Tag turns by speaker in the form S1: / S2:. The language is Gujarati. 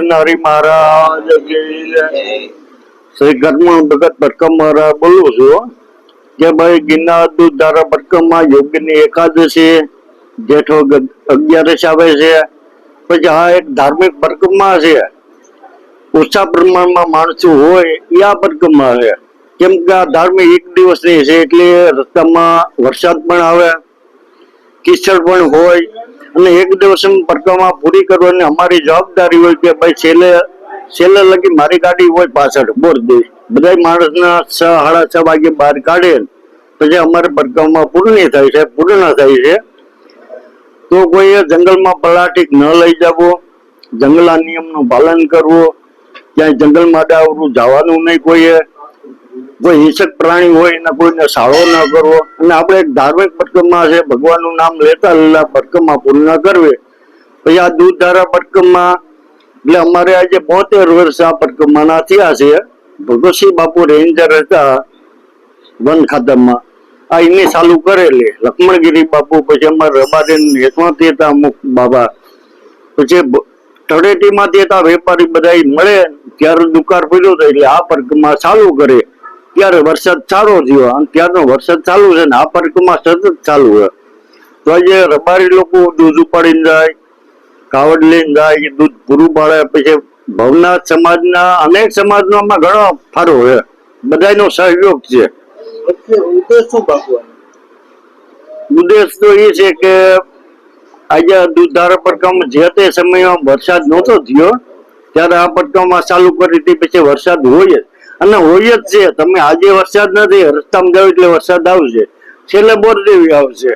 S1: નરસિંહ મહારાજ શ્રી કર્મણ ભગત ભટકમ મહારાજ બોલું છું કે ભાઈ ગિરનાર દૂધધારા ભટકમમાં યોગની એકાદશી જેઠો 11 આવે છે. પછી આ એક ધાર્મિક ભટકમમાં છે. ઓછા પ્રમાણમાં માણસો હોય એ આ ભટકમમાં છે. કેમ કે આ ધાર્મિક એક દિવસની છે એટલે રસ્તામાં વરસાદ પણ આવે, કિચડ પણ હોય અને એક દિવસ ભટકમમાં પૂરી કરવાની અમારી જવાબદારી હોય કે ભાઈ છેલ્લે લગી મારી ગાડી હોય પાછળ બોરદી બધા માણસના 6-6:30 વાગે બહાર કાઢે પછી અમારે ભટકમમાં પૂર્ણ થાય છે. તો કોઈએ જંગલમાં પલાટી ન લઈ જવો, જંગલના નિયમનું પાલન કરવું, ક્યાંય જંગલમાં ડાવરું જવાનું નહીં, કોઈ હિંસક પ્રાણી હોય એને કોઈને સાળો ન કરવો. અને આપણે એક ધાર્મિક ભટકમમાં છે, ભગવાનનું નામ લેતા ભટકમમાં પૂર્ણ કરવી. પછી આ દૂધધારા ભટકમમાં એટલે અમારે આજે 72 વર્ષ આ ભટકમના થયા છે. ભગવતસિંહ બાપુ રેન્જર હતા વન ખાતામાં, આ એની ચાલુ કરેલી. લક્ષ્મણગીરી બાપુ, પછી અમારે રબારી હેતમાંથી હતા અમુક બાબા, પછી તળેટીમાંથી હતા વેપારી બધા મળે ત્યારે દુકાળ પડ્યો હતો એટલે આ ભટકમમાં ચાલુ કરે. ત્યારે વરસાદ સારો થયો અને ત્યારનો વરસાદ ચાલુ છે ને આ ભટકમમાં સતત ચાલુ છે. તો આજે રબારી લોકો દૂધ ઉપાડીને જાય, કાવડ લઈને જાય, એ દૂધ પૂરું પાડે. પછી ભવનાથ સમાજના અનેક સમાજનો આમાં ઘણો ફાળો છે, બધાનો સહયોગ છે. ઉદ્દેશ તો એ છે કે આજે દૂધધારા ભટકમ જે તે સમયમાં વરસાદ નહોતો થયો ત્યારે આ ભટકમમાં ચાલુ કરી હતી. પછી વરસાદ હોય જ અને હોય જ છે. તમે આજે વરસાદ નથી, રસ્તામાં જાવ એટલે વરસાદ આવશે, છેલ્લે બોરદેવી આવશે.